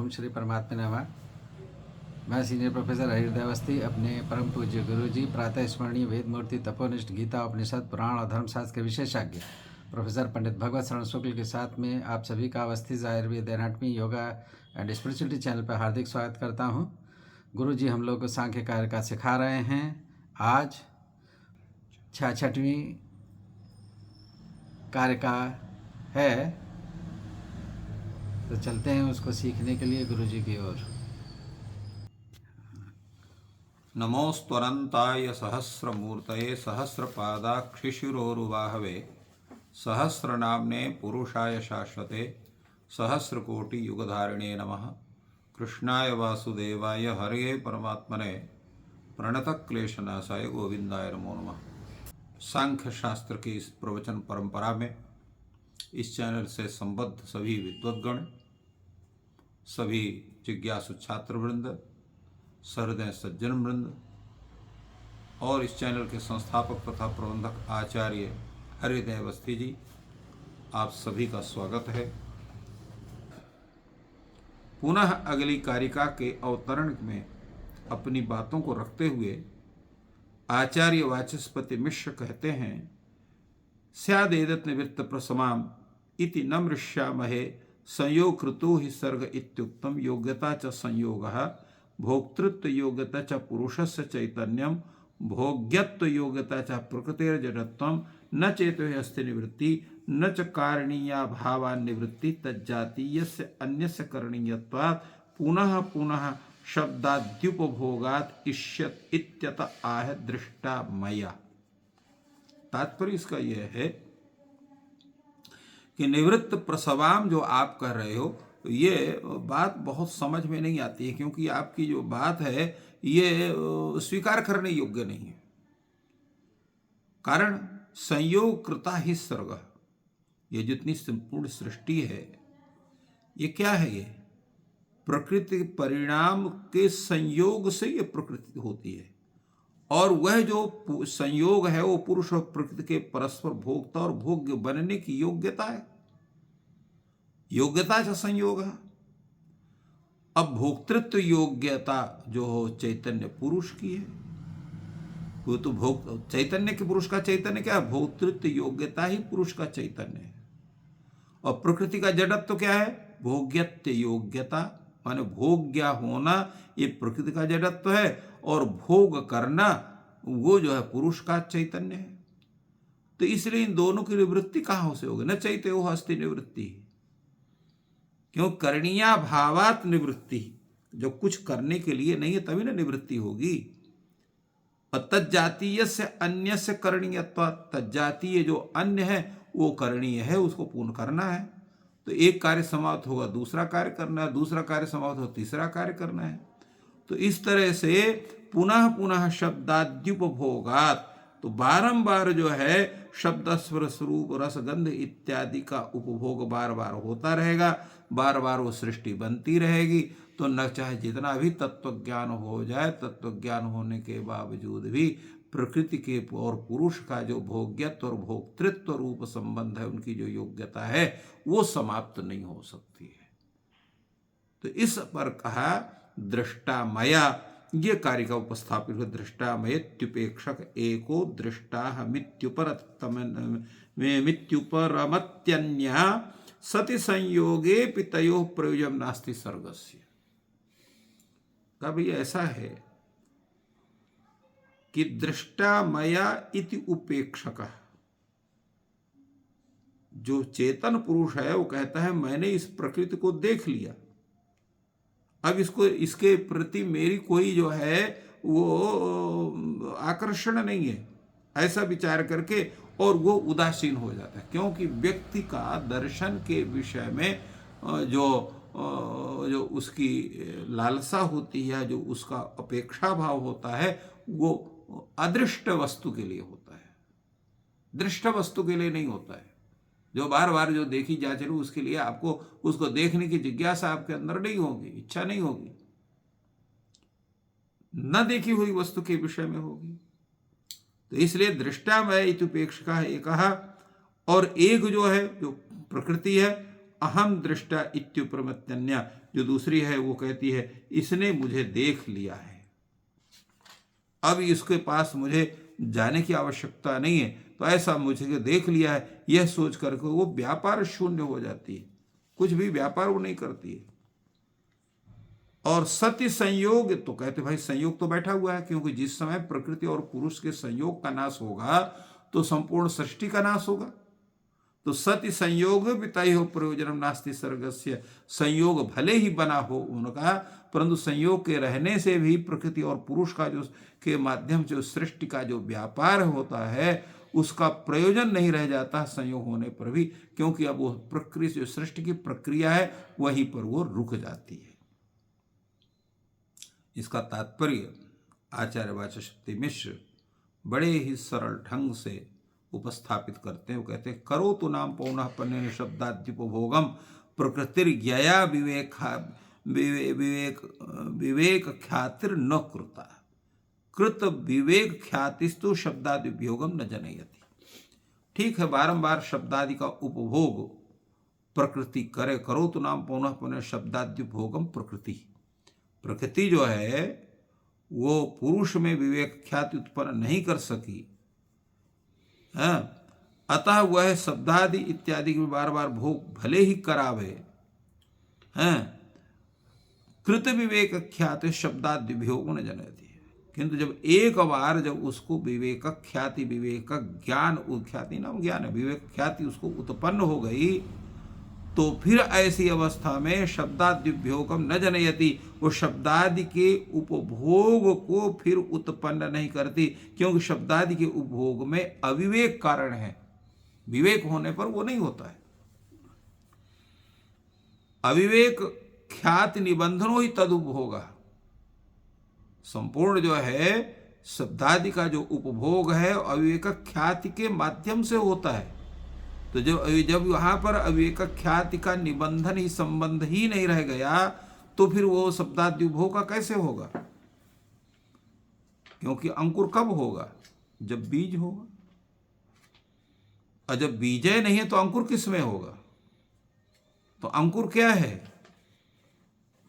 ओम श्री परमात्मा नमः। मैं सीनियर प्रोफेसर हृदय अवस्थी अपने परम पूज्य गुरु जी प्रातः स्मरणीय वेद मूर्ति तपोनिष्ठ गीता उपनिषद पुराण और धर्मशास्त्र के विशेषज्ञ प्रोफेसर पंडित भगवत शरण शुक्ल के साथ में आप सभी का अवस्थित Ayurveda anatomy yoga and spirituality channel पर हार्दिक स्वागत करता हूँ। गुरु जी हम लोग को सांख्य कार्य का सिखा रहे हैं। आज 66वीं कार्य का है, तो चलते हैं उसको सीखने के लिए गुरु जी की ओर। नमोस्तरन्ताय सहस्रमूर्तये सहस्रपादाक्षिशिरोरुबाहवे सहस्रनाम्ने पुरुषाय शाश्वते सहस्रकोटियुगधारिणे नमः। कृष्णाय वासुदेवाय हरे परमात्मने प्रणतक्लेशनाशाय गोविंदाय नमो नमः। सांख्य शास्त्र की इस प्रवचन परंपरा में इस चैनल से संबद्ध सभी विद्वद्गण, सभी जिज्ञासु छात्रवृंद, सहृदय सज्जन वृंद और इस चैनल के संस्थापक तथा प्रबंधक आचार्य हृदय अवस्थी जी, आप सभी का स्वागत है। पुनः अगली कारिका के अवतरण में अपनी बातों को रखते हुए आचार्य वाचस्पति मिश्र कहते हैं, स्यादेदत् निवृत्त प्रसमाम इति न मृष्यामहे संयोग कृतो ही सर्ग इत्युक्तम योग्यता च संयोगः भोक्तृत्व योग्यता च पुरुषस्य चैतन्यम भोग्यत्व योग्यता च प्रकृतिर्जडत्वम न चेतो अस्ति निवृत्ति न च कारणीया भावान् निवृत्ति तज्जातीयस्य अन्यस्य करणीयत्वात् पुनः पुनः शब्दाद्युपभोगात् इष्यत इत्यत आह दृष्टा मया। तात्पर्य इसका यह है कि निवृत्त प्रसवाम जो आप कर रहे हो, ये बात बहुत समझ में नहीं आती है, क्योंकि आपकी जो बात है ये स्वीकार करने योग्य नहीं है। कारण संयोग कृता ही सर्ग, ये जितनी संपूर्ण सृष्टि है ये क्या है? ये प्रकृति परिणाम के संयोग से ये प्रकृति होती है, और वह जो संयोग है वो पुरुष और प्रकृति के परस्पर भोक्ता और भोग्य बनने की योग्यता है। योग्यता से संयोग है। अब भोक्तृत्व योग्यता जो हो चैतन्य पुरुष की है, वो तो भोग चैतन्य के पुरुष का चैतन्य क्या है? भोक्तृत्व योग्यता ही पुरुष का चैतन्य है। और प्रकृति का जड़त्व क्या है? भोग्यत्व योग्यता, माने भोग्य होना ये प्रकृति का जड़त्व है, और भोग करना वो जो है पुरुष का चैतन्य है। तो इसलिए इन दोनों की निवृत्ति कहाँ से होगी? न चैत्य वो हस्ति निवृत्ति, क्यों? करणीया भावात निवृत्ति, जो कुछ करने के लिए नहीं है तभी ना निवृत्ति होगी। तज्जातीय से अन्य से करणीयत्व, तज्जातीय जो अन्य है वो करणीय है, उसको पूर्ण करना है। तो एक कार्य समाप्त होगा दूसरा कार्य करना है, दूसरा कार्य समाप्त होगा तीसरा कार्य करना है। तो इस तरह से पुनः पुनः शब्दाद्युपभोगात, तो बारंबार जो है शब्द स्वर स्वरूप रसगंध इत्यादि का उपभोग बार बार होता रहेगा, बार बार वो सृष्टि बनती रहेगी। तो न चाहे जितना भी तत्व ज्ञान हो जाए, तत्व ज्ञान होने के बावजूद भी प्रकृति के और पुरुष का जो भोग्यत्व और भोक्तृत्व रूप संबंध है, उनकी जो योग्यता है वो समाप्त नहीं हो सकती है। तो इस पर कहा दृष्टामया, ये कार्य का उपस्थापित है। दृष्टामयत्युपेक्षक एको दृष्टा मित्युपरमत्यन्या सति संयोगे पितयो प्रयोजन नास्ति सर्गस्य। कभी ऐसा है कि दृष्टामया इति उपेक्षक, जो चेतन पुरुष है वो कहता है मैंने इस प्रकृति को देख लिया, अब इसको इसके प्रति मेरी कोई जो है वो आकर्षण नहीं है, ऐसा विचार करके और वो उदासीन हो जाता है। क्योंकि व्यक्ति का दर्शन के विषय में जो उसकी लालसा होती है, जो उसका अपेक्षा भाव होता है, वो अदृष्ट वस्तु के लिए होता है, दृष्ट वस्तु के लिए नहीं होता है। जो बार बार जो देखी जा चली उसके लिए आपको उसको देखने की जिज्ञासा आपके अंदर नहीं होगी, इच्छा नहीं होगी, न देखी हुई वस्तु के विषय में होगी। तो इसलिए दृष्टामय इत्युपेक्षका है एक कहा, और एक जो है जो प्रकृति है अहम दृष्टा इत्युपरमत्यन्य, जो दूसरी है वो कहती है इसने मुझे देख लिया है, अब इसके पास मुझे जाने की आवश्यकता नहीं है, तो ऐसा मुझे देख लिया है, यह सोच करके वो व्यापार शून्य हो जाती है, कुछ भी व्यापार वो नहीं करती है। और सत्य संयोग, तो कहते भाई संयोग तो बैठा हुआ है, क्योंकि जिस समय प्रकृति और पुरुष के संयोग का नाश होगा तो संपूर्ण सृष्टि का नाश होगा। तो सत्य संयोग वितय हो प्रयोजनम नास्ति सर्गस्य, संयोग भले ही बना हो उनका, परंतु संयोग के रहने से भी प्रकृति और पुरुष का जो के माध्यम से सृष्टि का जो व्यापार होता है उसका प्रयोजन नहीं रह जाता संयोग होने पर भी, क्योंकि अब वो प्रकृति जो सृष्टि की प्रक्रिया है वहीं पर वो रुक जाती है। इसका तात्पर्य आचार्य वाचस्पति मिश्र बड़े ही सरल ढंग से उपस्थापित करते हैं। वो कहते हैं करो तो नाम पौनः पन्ने शब्दाद्युपभोगम प्रकृतिर्ज्ञया विवेक ख्यातिर न कृता कृत विवेक ख्यातिस्तु शब्दाद्युपभोगम न जनयति। ठीक है, बारंबार शब्दादि का उपभोग प्रकृति करे, करो तो नाम पौनः पन्ने शब्दाद्युपभोगम प्रकृति जो है वो पुरुष में विवेक ख्याति उत्पन्न नहीं कर सकी, अतः वह शब्दादि इत्यादि के बार बार भोग भले ही करावे, कृत विवेक ख्याति शब्दादि विभोग न जनयति, किंतु जब एक बार जब उसको विवेक ख्याति विवेक ज्ञान, ख्याति नाम ज्ञान है, विवेक ख्याति उसको उत्पन्न हो गई, तो फिर ऐसी अवस्था में शब्दादि विभोगम न जनयति, वो शब्दादि के उपभोग को फिर उत्पन्न नहीं करती, क्योंकि शब्दादि के उपभोग में अविवेक कारण है, विवेक होने पर वो नहीं होता है। अविवेक ख्याति निबंधनो ही तद उपभोग, संपूर्ण जो है शब्दादि का जो उपभोग है अविवेक ख्याति के माध्यम से होता है। तो जब वहां पर अविवेक ख्याति का निबंधन ही संबंध ही नहीं रह गया तो फिर वो शब्दादि उपभोग का कैसे होगा? क्योंकि अंकुर कब होगा? जब बीज होगा, और जब बीजे नहीं है तो अंकुर किस में होगा? तो अंकुर क्या है?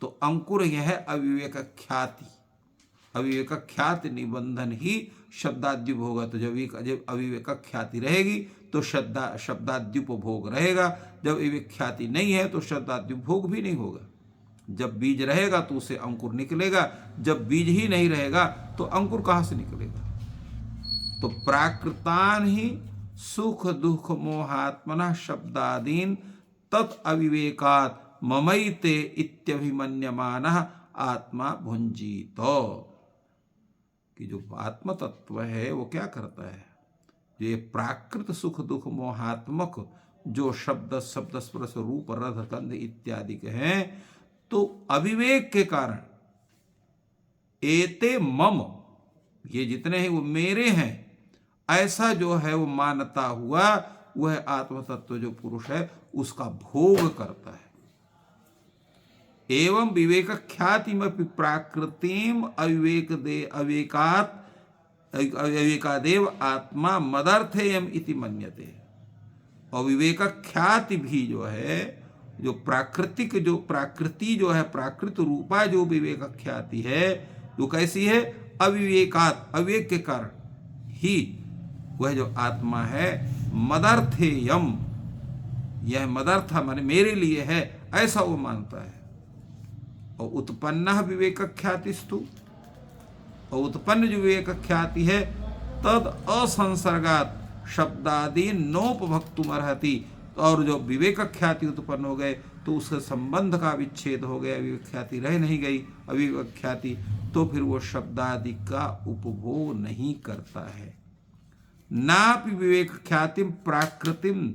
तो अंकुर यह है अविवेक ख्याति, अविवेक ख्याति निबंधन ही शब्दाद्युप होगा। तो जब अविवेक ख्याति रहेगी तो शब्दाद्युपभोग रहेगा, जब अविवेक ख्याति नहीं है तो शब्दाद्युपभोग भी नहीं होगा। जब बीज रहेगा तो उसे अंकुर निकलेगा, जब बीज ही नहीं रहेगा तो अंकुर कहाँ से निकलेगा? तो प्राकृतान ही सुख दुख मोहात्मना शब्दादीन तत् अविवेकात् ममैते इत्यभिमन्यमानः आत्मा भुंजीतो, कि जो आत्म तत्व है वो क्या करता है? ये प्राकृत सुख दुख मोहात्मक जो शब्द स्पर्श रूप रस गंध इत्यादि के हैं, तो अविवेक के कारण एते मम, ये जितने हैं वो मेरे हैं, ऐसा जो है वो मानता हुआ वह आत्म तत्व जो पुरुष है उसका भोग करता है। एवं विवेक ख्यातिमपि प्राकृतिम अविवेकादेव आत्मा मदर्थेयम इति मन्यते। और विवेक ख्याति भी जो है, जो प्राकृतिक जो प्राकृति जो है, प्राकृत रूपा जो विवेक ख्याति है वो कैसी है? अविवेकात, अविवेक के कारण ही वह जो आत्मा है मदर्थेयम, यह मदर्थ माने मेरे लिए है, ऐसा वो मानता है। और उत्पन्न विवेक ख्यातिस्तु, और उत्पन्न जो विवेक ख्याति है तद असंसर्गात शब्दादि नोपभक्तुम अर्हति, और जो विवेक ख्याति उत्पन्न हो गए तो उसके संबंध का विच्छेद हो गया, विवेक ख्याति रह नहीं गई अविवेक ख्याति, तो फिर वो शब्दादि का उपभोग नहीं करता है। नापि विवेक ख्यातिम प्राकृतिम,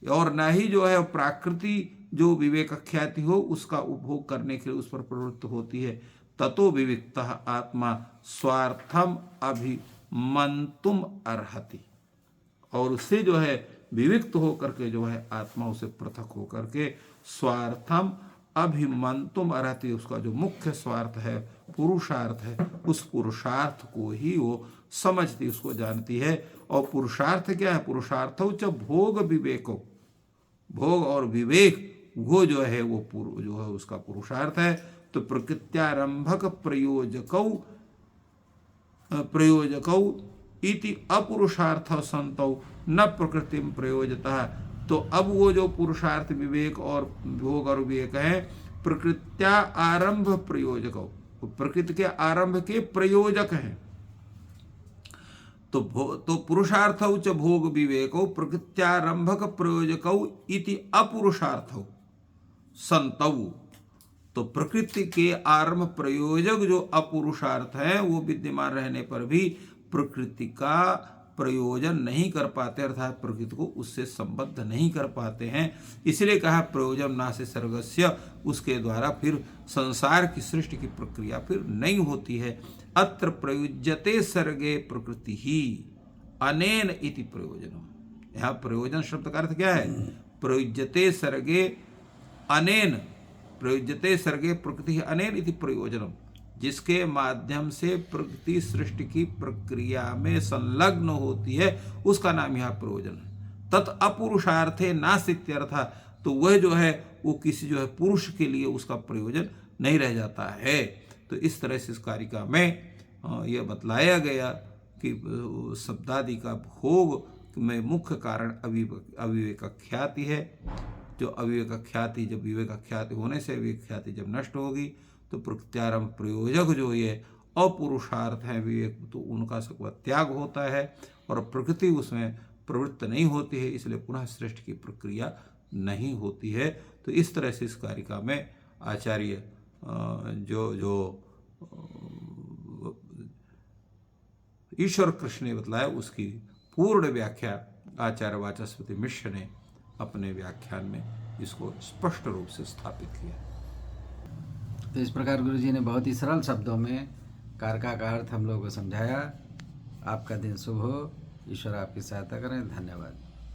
और न ही जो है प्राकृति जो विवेक ख्याति हो उसका उपभोग करने के लिए उस पर प्रवृत्त होती है। ततो विविक्तः आत्मा स्वार्थम अभिमंतुम अर्हति, और उससे जो है विविक्त होकर के जो है आत्मा उसे पृथक होकर के स्वार्थम अभिमंतुम अर्हति, उसका जो मुख्य स्वार्थ है पुरुषार्थ है, उस पुरुषार्थ को ही वो समझती, उसको जानती है। और पुरुषार्थ क्या है? पुरुषार्थ च भोग विवेको, भोग और विवेक वो जो है वो जो है उसका पुरुषार्थ है। तो प्रकृत्यारंभक प्रयोजकौ इति अपुरुषार्थ संतौ न प्रकृति प्रयोजता। तो अब वो जो पुरुषार्थ विवेक और भोग और विवेक है प्रकृत्या आरंभ प्रयोजकौ, प्रकृति के आरंभ के प्रयोजक हैं। तो पुरुषार्थौ च भोग विवेकौ प्रकृत्यारंभक प्रयोजकौ इति अपुरुषार्थौ संतौ। तो प्रकृति के आरंभ प्रयोजक जो अपुरुषार्थ है वो विद्यमान रहने पर भी प्रकृति का प्रयोजन नहीं कर पाते, अर्थात प्रकृति को उससे संबद्ध नहीं कर पाते हैं। इसलिए कहा प्रयोजन नास्य सर्गस्य, उसके द्वारा फिर संसार की सृष्टि की प्रक्रिया फिर नहीं होती है। अत्र प्रयुज्यते सर्गे प्रकृति ही अनेन इति प्रयोजनम। यहाँ प्रयोजन शब्द का अर्थ क्या है? प्रयुज्यते सर्गे अनेन, प्रयुज्यते सर्गे प्रकृति अनेन इति प्रयोजनम, जिसके माध्यम से प्रकृति सृष्टि की प्रक्रिया में संलग्न होती है उसका नाम यहाँ प्रयोजन है। तत् अपुरुषार्थे नास्त्यर्थ, तो वह जो है वो किसी जो है पुरुष के लिए उसका प्रयोजन नहीं रह जाता है। तो इस तरह से इस कारिका में यह बतलाया गया कि शब्दादि का भोग में मुख्य कारण अविवेक ख्याति है। जो अविवेक ख्याति, जब विवेक ख्याति होने से विवेक ख्याति जब नष्ट होगी तो प्रकृत्यारंभ प्रयोजक जो ये अपुरुषार्थ है विवेक, तो उनका सबका त्याग होता है और प्रकृति उसमें प्रवृत्त नहीं होती है, इसलिए पुनः सृष्टि की प्रक्रिया नहीं होती है। तो इस तरह से इस कारिका में आचार्य जो ईश्वर कृष्ण ने बतलाया उसकी पूर्ण व्याख्या आचार्य वाचस्पति मिश्र ने अपने व्याख्यान में इसको स्पष्ट रूप से स्थापित किया। तो इस प्रकार गुरु जी ने बहुत ही सरल शब्दों में कारका का अर्थ हम लोगों को समझाया। आपका दिन शुभ हो, ईश्वर आपकी सहायता करें। धन्यवाद।